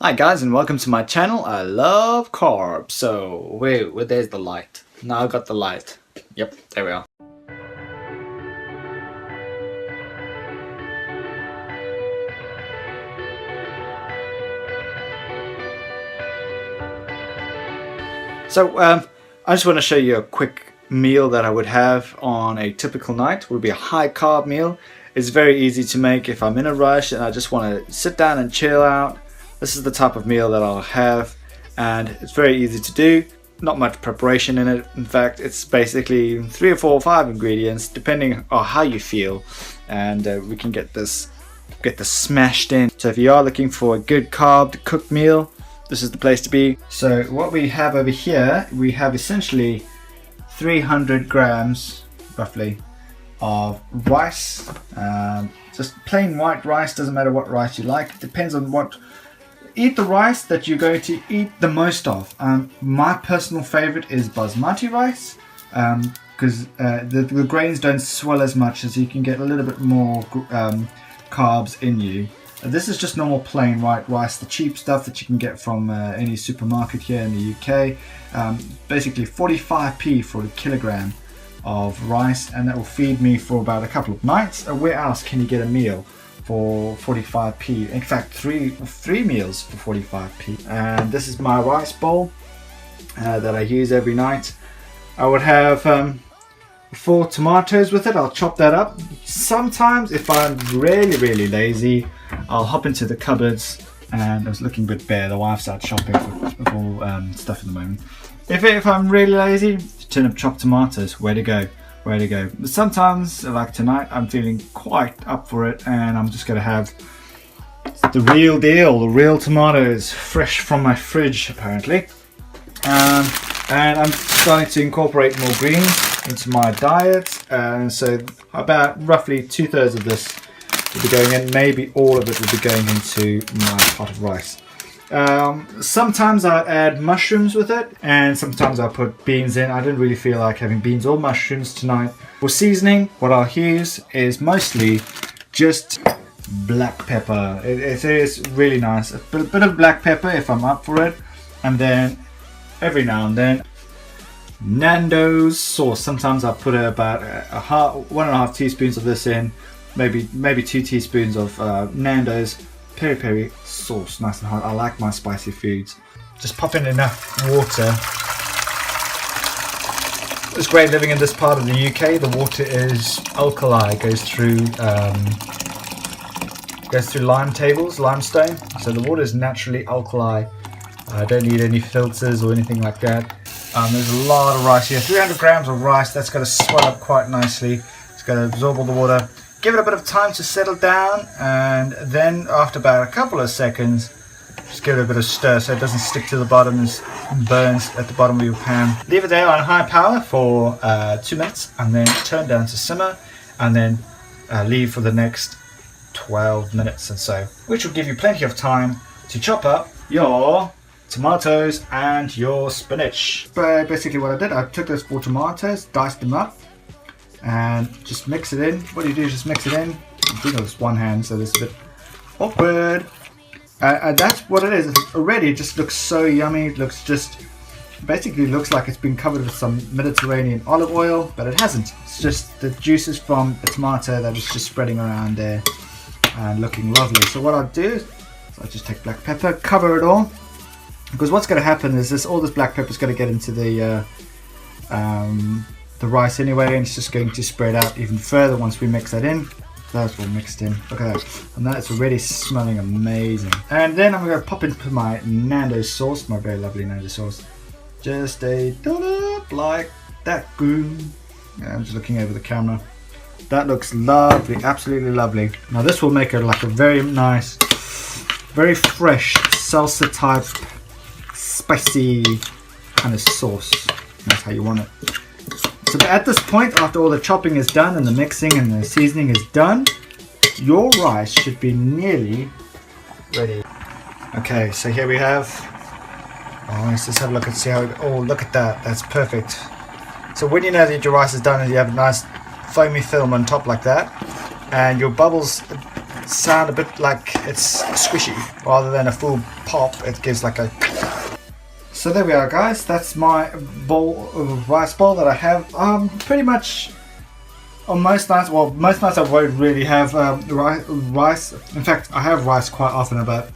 Hi guys and welcome to my channel. I love carbs. So wait, there's the light. Now I got the light. Yep, there we are. So I just want to show you a quick meal that I would have on a typical night. It would be a high carb meal. It's very easy to make if I'm in a rush and I just want to sit down and chill out. This is the type of meal that I'll have, and it's very easy to do. Not much preparation in it. In fact, it's basically 3 or 4 or 5 ingredients depending on how you feel, and we can get this smashed in. So if you are looking for a good carb cooked meal, this is the place to be. So what we have over here, we have essentially 300 grams roughly of rice, just plain white rice. Doesn't matter what rice you like, it depends on what. Eat the rice that you're going to eat the most of. My personal favorite is basmati rice, because the grains don't swell as much, as you can get a little bit more carbs in you. This is just normal plain white rice, the cheap stuff that you can get from any supermarket here in the UK. Basically 45p for a kilogram of rice, and that will feed me for about a couple of nights. Where else can you get a meal for 45p? In fact, three meals for 45p. And this is my rice bowl that I use every night. I would have 4 tomatoes with it. I'll chop that up. Sometimes if I'm really lazy, I'll hop into the cupboards, and I was looking a bit bare. The wife's out shopping for stuff at the moment. If I'm really lazy, turn up chopped tomatoes. Where to go? Where to go. But sometimes, like tonight, I'm feeling quite up for it, and I'm just going to have the real deal, the real tomatoes, fresh from my fridge apparently. And I'm starting to incorporate more greens into my diet, and so about roughly 2/3 of this will be going in. Maybe all of it will be going into my pot of rice. Sometimes I add mushrooms with it, and sometimes I put beans in. I didn't really feel like having beans or mushrooms tonight. For seasoning, what I'll use is mostly just black pepper. It is really nice. A bit of black pepper if I'm up for it, and then every now and then Nando's sauce. Sometimes I put about 1.5 teaspoons of this in, maybe 2 teaspoons of Nando's peri-peri sauce, nice and hot. I like my spicy foods. Just pop in enough water. It's great living in this part of the UK. The water is alkali, goes through limestone, so the water is naturally alkali. I don't need any filters or anything like that. There's a lot of rice here, 300 grams of rice. That's going to swell up quite nicely. It's going to absorb all the water. Give it a bit of time to settle down, and then after about a couple of seconds, just give it a bit of stir so it doesn't stick to the bottom and burns at the bottom of your pan. Leave it there on high power for 2 minutes, and then turn down to simmer, and then leave for the next 12 minutes or so, which will give you plenty of time to chop up your tomatoes and your spinach. But basically what I did, I took those 4 tomatoes, diced them up, and just mix it in. What you do is just mix it in. I think it's one hand, so this is a bit awkward. And that's what it is. Already it just looks so yummy. It looks basically looks like it's been covered with some Mediterranean olive oil, but it hasn't. It's just the juices from the tomato that is just spreading around there and looking lovely. So what I'll do is I just take black pepper, cover it all, because what's going to happen is all this black pepper is going to get into the rice anyway, and it's just going to spread out even further once we mix that in. That's all mixed in. Look at that, and that's already smelling amazing. And then I'm going to pop into my Nando's sauce, my very lovely Nando's sauce. Just a dollop like that. Boom. Yeah, I'm just looking over the camera. That looks lovely, absolutely lovely. Now this will make it like a very nice, very fresh salsa type, spicy kind of sauce. That's how you want it. So at this point, after all the chopping is done and the mixing and the seasoning is done, your rice should be nearly ready. Okay, so here we have. Oh, let's just have a look and see how. Oh, look at that. That's perfect. So when you know that your rice is done and you have a nice foamy film on top like that, and your bubbles sound a bit like it's squishy rather than a full pop. It gives like a. So there we are, guys. That's my rice bowl that I have. Pretty much on most nights. Well, most nights I won't really have rice. In fact, I have rice quite often, about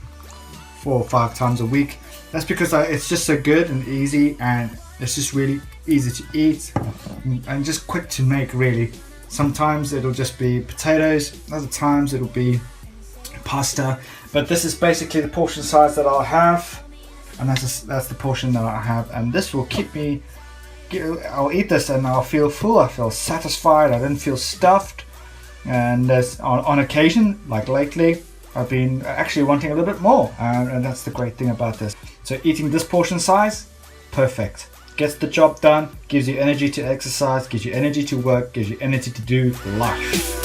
4 or 5 times a week. That's because it's just so good and easy, and it's just really easy to eat and just quick to make, really. Sometimes it'll just be potatoes, other times it'll be pasta, but this is basically the portion size that I'll have, and that's the portion that I have, and this will keep me. I'll eat this and I'll feel full, I feel satisfied, I don't feel stuffed. And on occasion, like lately, I've been actually wanting a little bit more, and that's the great thing about this. So eating this portion size, perfect. Gets the job done, gives you energy to exercise, gives you energy to work, gives you energy to do life.